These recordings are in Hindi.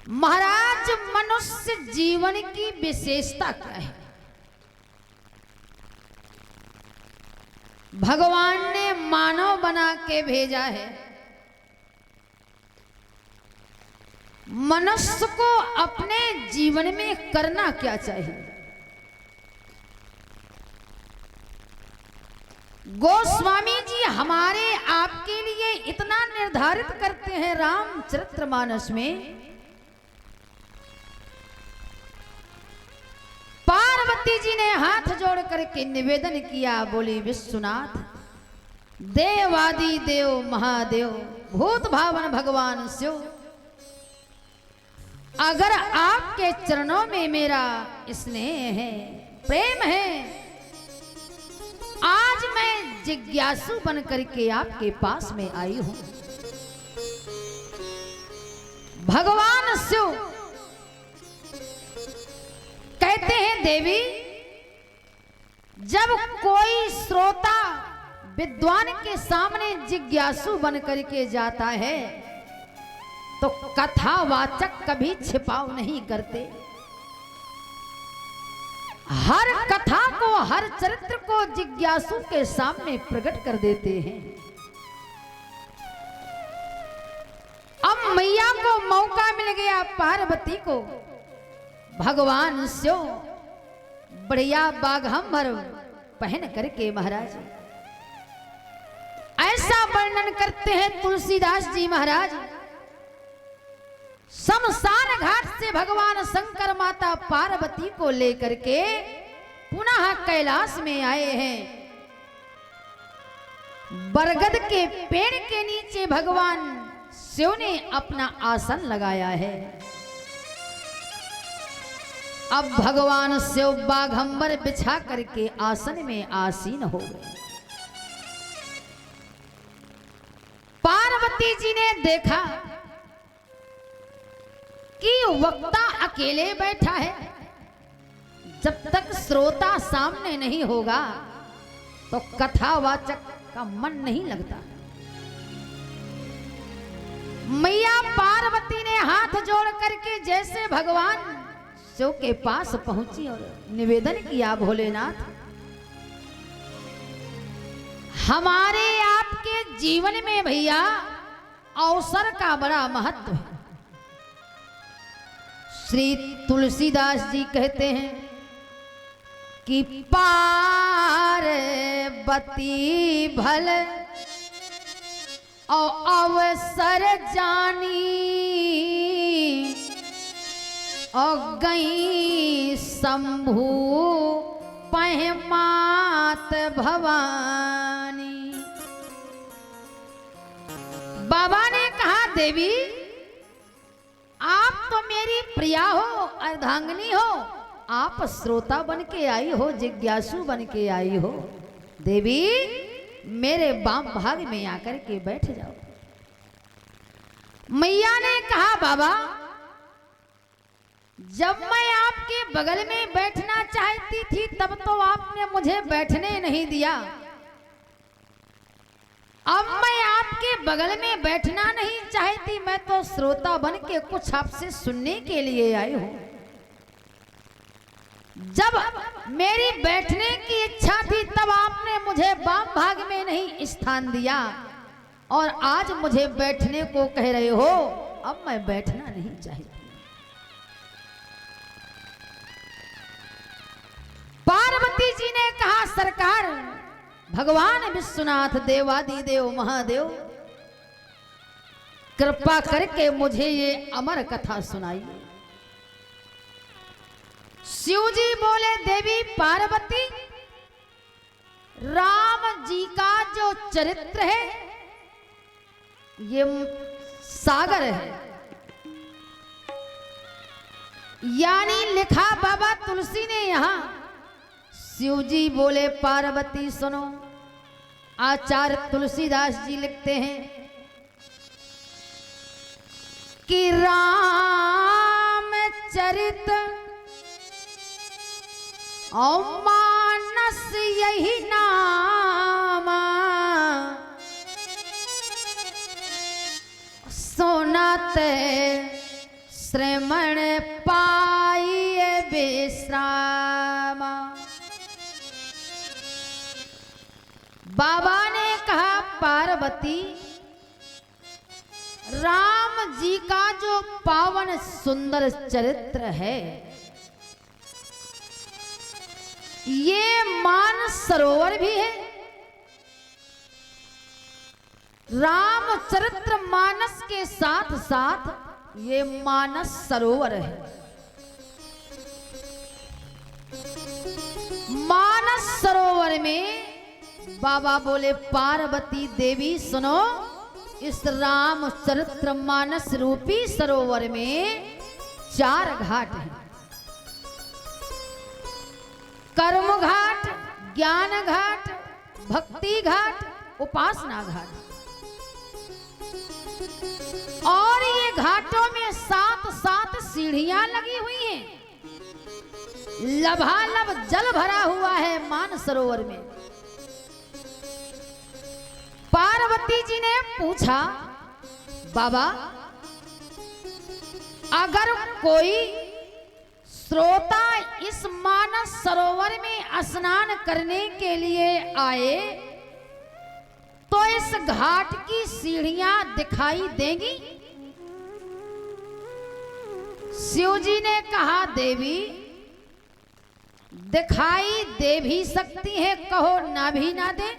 महाराज, मनुष्य जीवन की विशेषता क्या है? भगवान ने मानव बना के भेजा है। मनुष्य को अपने जीवन में करना क्या चाहिए? गोस्वामी जी हमारे आपके लिए इतना निर्धारित करते हैं रामचरितमानस में। पार्वती जी ने हाथ जोड़ करके निवेदन किया, बोली विश्वनाथ, देवादि देव महादेव, भूत भावन भगवान शिव, अगर आपके चरणों में मेरा स्नेह है, प्रेम है, आज मैं जिज्ञासु बन करके आपके पास में आई हूं। भगवान शिव कहते हैं, देवी, जब कोई श्रोता विद्वान के सामने जिज्ञासु बन करके जाता है तो कथावाचक कभी छिपाव नहीं करते। हर कथा को, हर चरित्र को जिज्ञासु के सामने प्रकट कर देते हैं। अब मैया को मौका मिल गया, पार्वती को भगवान शिव बढ़िया बाघंबर पहन करके महाराज ऐसा वर्णन करते हैं तुलसीदास जी महाराज। शमशान घाट से भगवान शंकर माता पार्वती को लेकर के पुनः कैलाश में आए हैं। बरगद के पेड़ के नीचे भगवान शिव ने अपना आसन लगाया है। अब भगवान शिव बाघंबर बिछा करके आसन में आसीन हो गए। पार्वती जी ने देखा कि वक्ता अकेले बैठा है। जब तक श्रोता सामने नहीं होगा तो कथावाचक का मन नहीं लगता। मैया पार्वती ने हाथ जोड़ करके जैसे भगवान शिव के पास पहुंची और निवेदन किया, भोलेनाथ, हमारे आपके जीवन में भैया अवसर का बड़ा महत्व है। श्री तुलसीदास जी कहते हैं कि पार्वती भल और अवसर जानी और गई शंभू पहमात भवानी। बाबा ने कहा, देवी, आप तो मेरी प्रिया हो, अर्धांगिनी हो, आप श्रोता बन के आई हो, जिज्ञासु बन के आई हो। देवी, मेरे वाम भाग में आकर के बैठ जाओ। मैया ने कहा, बाबा, जब मैं आपके बगल में बैठना चाहती थी तब तो आपने मुझे बैठने नहीं दिया। अब मैं आपके बगल में बैठना नहीं चाहती, मैं तो श्रोता बन के कुछ आपसे सुनने के लिए आई हूं। जब मेरी बैठने की इच्छा थी तब आपने मुझे वाम भाग में नहीं स्थान दिया और आज मुझे बैठने को कह रहे हो। अब मैं बैठना नहीं चाहती। पार्वती जी ने कहा, सरकार, भगवान विश्वनाथ, देवादि देव महादेव, कृपा करके मुझे ये अमर कथा सुनाइए। शिव जी बोले, देवी पार्वती, राम जी का जो चरित्र है ये सागर है, यानी लिखा बाबा तुलसी ने यहां। शिव जी बोले, पार्वती सुनो, आचार्य तुलसीदास जी लिखते हैं कि राम चरित और मानस यही नामा, सुनते श्रमण पाइए विश्राम। बाबा ने कहा पार्वती, राम जी का जो पावन सुंदर चरित्र है, ये मानस सरोवर भी है। रामचरित्र मानस के साथ साथ ये मानस सरोवर है। मानस सरोवर में बाबा बोले पार्वती देवी सुनो, इस रामचरित्र मानस रूपी सरोवर में 4 घाट हैं। कर्म घाट, ज्ञान घाट, भक्ति घाट, उपासना घाट। और ये घाटों में 7 सीढ़ियां लगी हुई हैं। लबालब जल भरा हुआ है मानसरोवर में। पार्वती जी ने पूछा बाबा, अगर कोई श्रोता इस मानस सरोवर में स्नान करने के लिए आए तो इस घाट की सीढ़ियां दिखाई देंगी? शिव जी ने कहा देवी दिखाई दे भी सकती है, कहो ना भी ना दे।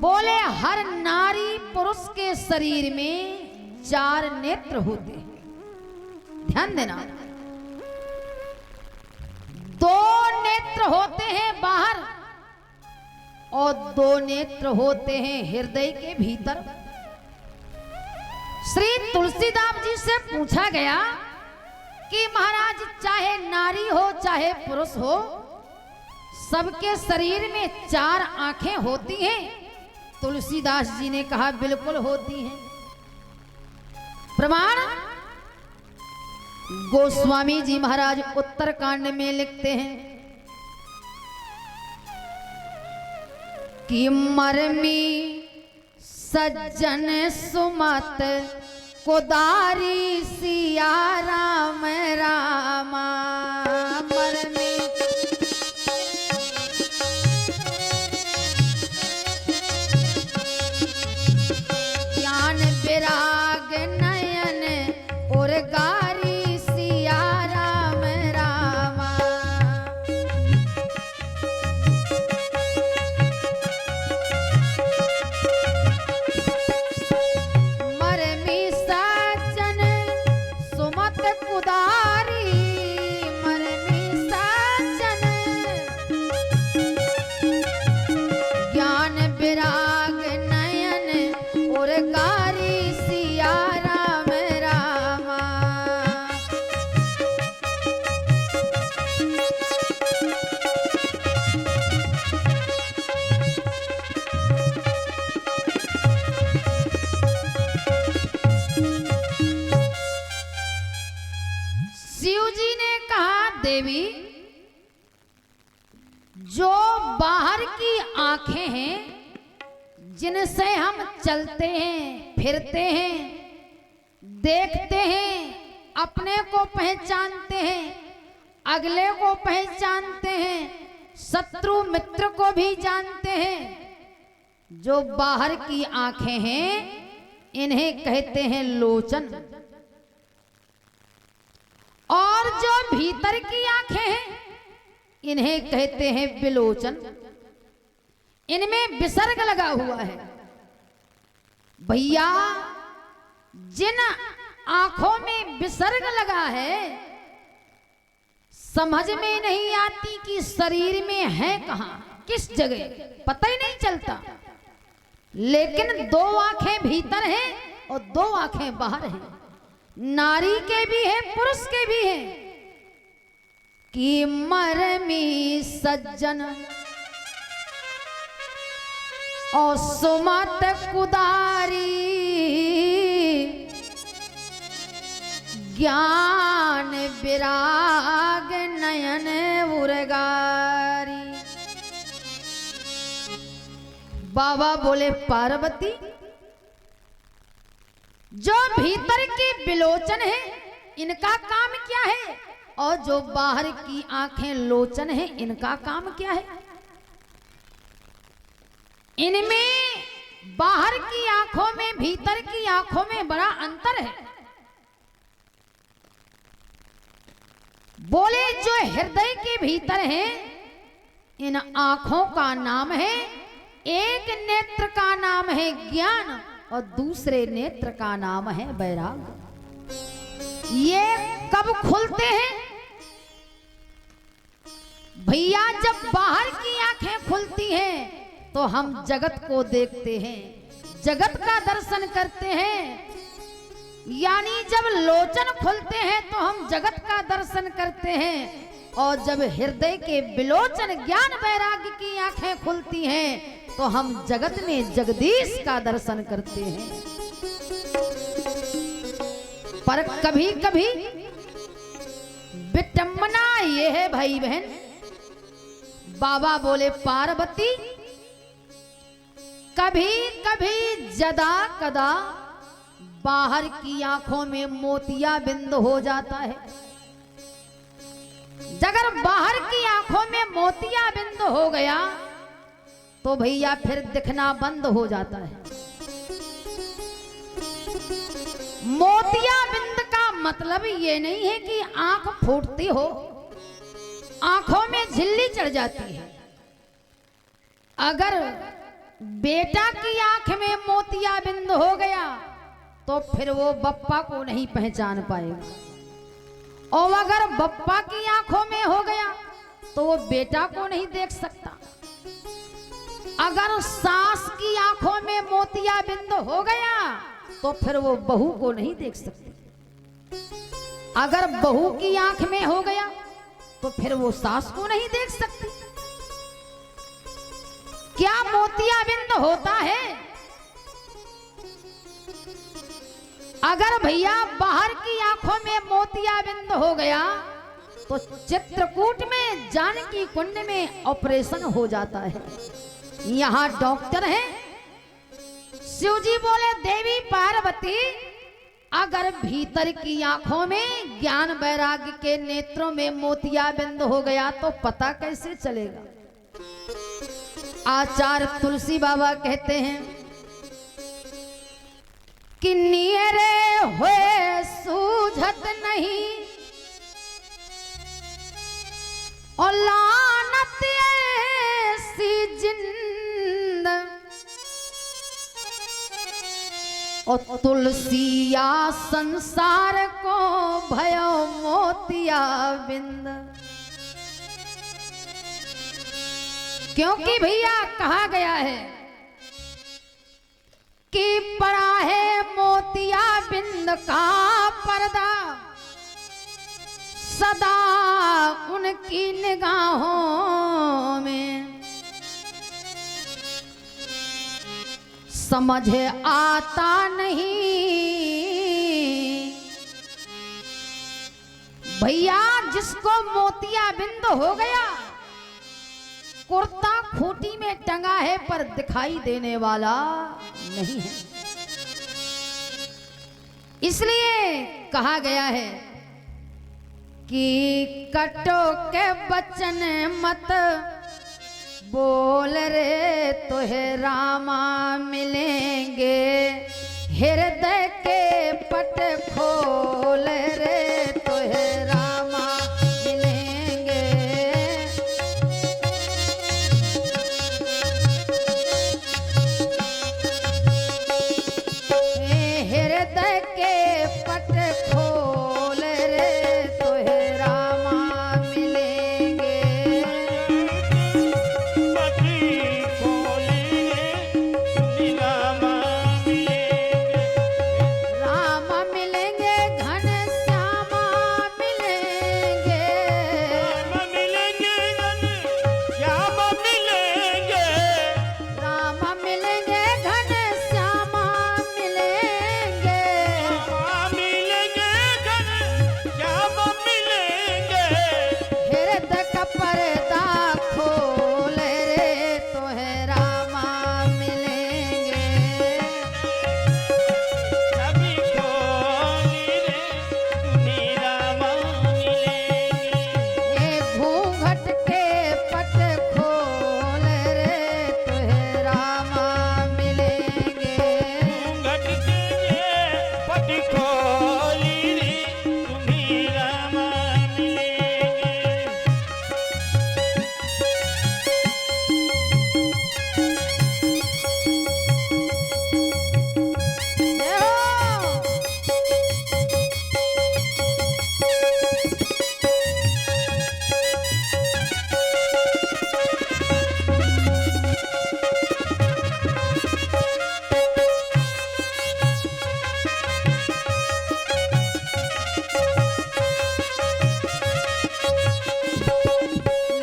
बोले हर नारी पुरुष के शरीर में 4 नेत्र होते हैं। ध्यान देना, 2 नेत्र होते हैं बाहर और 2 नेत्र होते हैं हृदय के भीतर। श्री तुलसीदास जी से पूछा गया कि महाराज चाहे नारी हो चाहे पुरुष हो, सबके शरीर में 4 आंखें होती हैं? तुलसीदास जी ने कहा बिल्कुल होती हैं। प्रमाण गोस्वामी जी महाराज उत्तरकांड में लिखते हैं कि मरमी सज्जन सुमत कोदारी सिया राम रामा। मरमी ज्ञान विराग नयन और गारी सिया राम रामा। मरमी सज्जन सुमत कुदारी, मरमी सज्जन ज्ञान विराग नयन और गारी सिया राम रामा। शिव जी ने कहा देवी जो बाहर की आंखें हैं जिनसे हम चलते हैं, फिरते हैं, देखते हैं, अपने को पहचानते हैं, अगले को पहचानते हैं, शत्रु मित्र को भी जानते हैं, जो बाहर की आंखें हैं इन्हें कहते हैं लोचन। और जो भीतर की आंखें हैं इन्हें कहते हैं विलोचन। इनमें विसर्ग लगा हुआ है। भैया जिन आंखों में विसर्ग लगा है समझ में नहीं आती कि शरीर में है कहां, किस जगह, पता ही नहीं चलता। लेकिन 2 आंखें भीतर हैं और 2 आंखें बाहर हैं। नारी के भी है, पुरुष के भी है। कि मरमी सज्जन और सुमत कुदारी, ज्ञान विराग नयन उरगारी। बाबा बोले पार्वती जो भीतर की विलोचन है इनका काम क्या है, और जो बाहर की आंखें लोचन है इनका काम क्या है। इनमें बाहर की आंखों में भीतर की आंखों में बड़ा अंतर है। बोले जो हृदय के भीतर है इन आंखों का नाम है, एक नेत्र का नाम है ज्ञान और दूसरे नेत्र का नाम है वैराग्य। ये कब खुलते हैं भैया? जब बाहर की आंखें खुलती हैं तो हम जगत को देखते हैं, जगत का दर्शन करते हैं। यानी जब लोचन खुलते हैं तो हम जगत का दर्शन करते हैं, और जब हृदय के विलोचन ज्ञान वैराग्य की आंखें खुलती हैं तो हम जगत में जगदीश का दर्शन करते हैं। पर कभी कभी विटंबना ये है भाई बहन, बाबा बोले पार्वती कभी कभी जदा कदा बाहर की आंखों में मोतिया बिंद हो जाता है। अगर बाहर की आंखों में मोतिया बिंद हो गया तो भैया फिर दिखना बंद हो जाता है। मोतिया बिंद का मतलब ये नहीं है कि आंख फूटती हो, आंखों में झिल्ली चढ़ जाती है। अगर बेटा की आंख में मोतिया बिंद हो गया तो फिर वो बप्पा को नहीं पहचान पाएगा, और अगर बप्पा की आंखों में हो गया तो वो बेटा को नहीं देख सकता। अगर सास की आंखों में मोतिया बिंद हो गया तो फिर वो बहू को नहीं देख सकती। अगर बहू की आंख में हो गया तो फिर वो सास को नहीं देख सकती। क्या मोतिया बिंद होता है? अगर भैया बाहर की आंखों में मोतिया बिंद हो गया तो चित्रकूट में जानकी कुंड में ऑपरेशन हो जाता है। यहाँ डॉक्टर हैं, शिव जी बोले देवी पार्वती अगर भीतर की आंखों में ज्ञान वैराग्य के नेत्रों में मोतिया बिंद हो गया तो पता कैसे चलेगा। आचार्य तुलसी बाबा कहते हैं कि नियरे हुए सूझत नहीं और लानत ऐसी जिंद, और तुलसिया संसार को भयो मोतिया बिंद। क्योंकि भैया कहा गया है कि पड़ा है मोतिया बिंद का पर्दा सदा उनकी निगाहों में, समझ आता नहीं भैया। जिसको मोतिया बिंद हो गया कुर्ता खूंटी में टंगा है पर दिखाई देने वाला नहीं है। इसलिए कहा गया है कि कटो के बचन मत बोल रे तोहे रामा मिलेंगे, हृदय के पट खोल रे तोहे रामा मिलेंगे। हृदय के पट खोल रे तोहे रामा मिलेंगे। रामा मिलेंगे घन श्यामा मिलेंगे। रामा मिलेंगे घन श्यामा मिलेंगे। खोली रे तुम्हें रामा मिलेंगे। जय हो।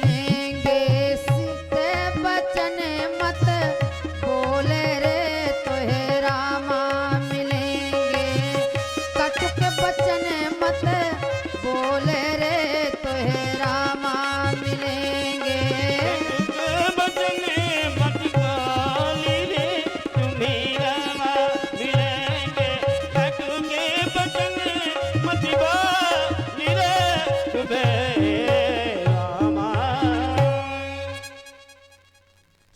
लेंगे सीते बचन मत बोले रे तोहे रामा मिलेंगे। कटुक बचन मत बोले रे तोहे रामा मिलेंगे। बचन मत बोली रे तुम्हें रामा मिलेंगे। ठाकुर के बचन मत बोली रे तुम्हें रामा।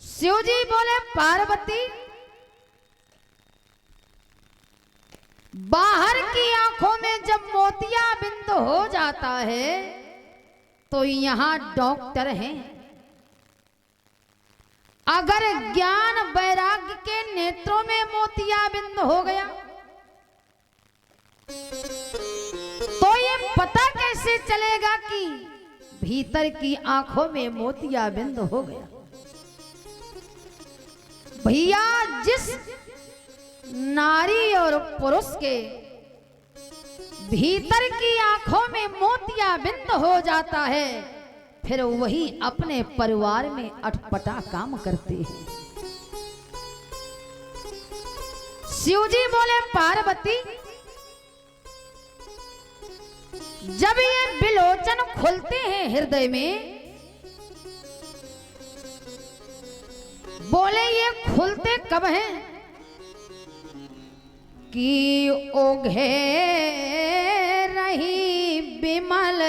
शिव जी बोले पार्वती, बाहर की आंखों में जब मोतिया बिंद हो जाता है तो यहाँ डॉक्टर हैं। अगर ज्ञान वैराग्य के नेत्रों में मोतिया बिंद हो गया तो ये पता कैसे चलेगा कि भीतर की आंखों में मोतिया बिंद हो गया। भैया जिस नारी और पुरुष के भीतर की आंखों में मोतिया बिंद हो जाता है फिर वही अपने परिवार में अटपटा काम करते हैं। शिव जी बोले पार्वती, जब ये बिलोचन खुलते हैं हृदय में, बोले ये खुलते कब हैं कि ओघे रही बिमल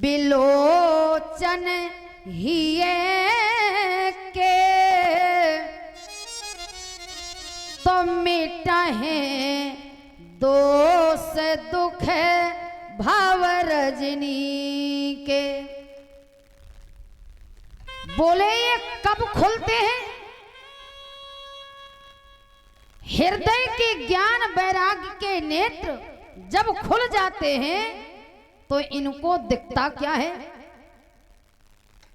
बिलोचन हिये के तो मिटा है दोष दुख भाव रजनी के। बोले ये कब खुलते हैं? हृदय के ज्ञान वैराग्य के नेत्र जब खुल जाते हैं तो इनको दिखता क्या है?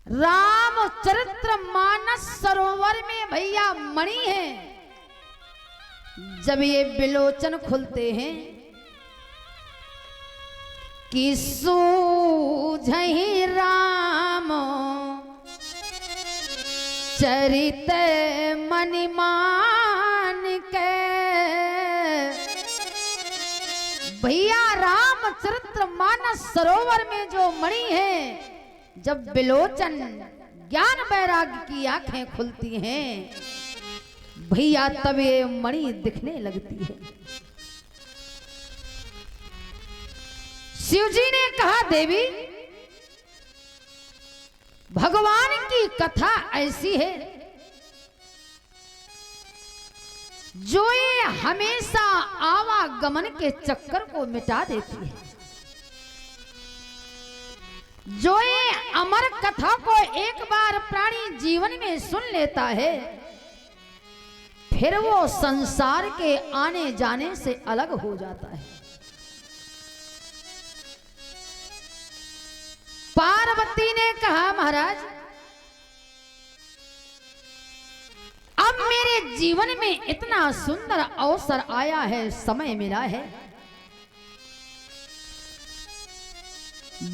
रामचरित्र मानस सरोवर में भैया मणि है। जब ये बिलोचन खुलते हैं कि सूझहि राम चरित मणिमान के। भैया रामचरित्र मानस सरोवर में जो मणि है, जब बिलोचन ज्ञान वैराग्य की आंखें खुलती हैं भैया तब ये मणि दिखने लगती है। शिव जी ने कहा देवी भगवान की कथा ऐसी है जो ये हमेशा आवागमन के चक्कर को मिटा देती है। जो ये अमर कथा को एक बार प्राणी जीवन में सुन लेता है फिर वो संसार के आने जाने से अलग हो जाता है। पार्वती ने कहा महाराज अब मेरे जीवन में इतना सुंदर अवसर आया है, समय मिला है।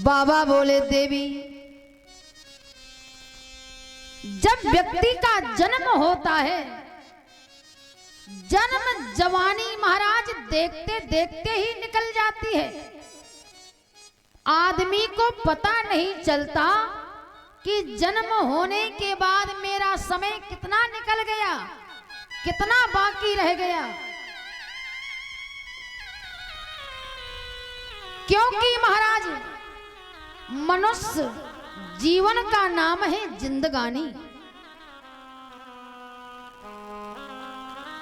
बाबा बोले देवी जब व्यक्ति का जन्म होता है, जन्म जवानी महाराज देखते देखते ही निकल जाती है। आदमी को पता नहीं चलता कि जन्म होने के बाद मेरा समय कितना निकल गया, कितना बाकी रह गया। क्योंकि महाराज मनुष्य जीवन का नाम है जिंदगानी।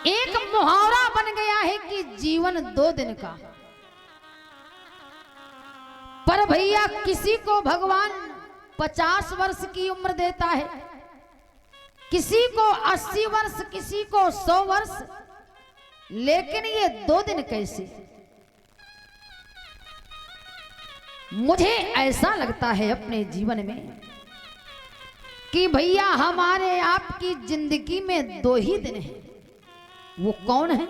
एक मुहावरा बन गया है कि जीवन 2 दिन का। पर भैया किसी को भगवान 50 वर्ष की उम्र देता है, किसी को 80 वर्ष, किसी को 100 वर्ष, लेकिन ये 2 दिन कैसे? मुझे ऐसा लगता है अपने जीवन में कि भैया हमारे आपकी जिंदगी में 2 ही दिन हैं। वो कौन है?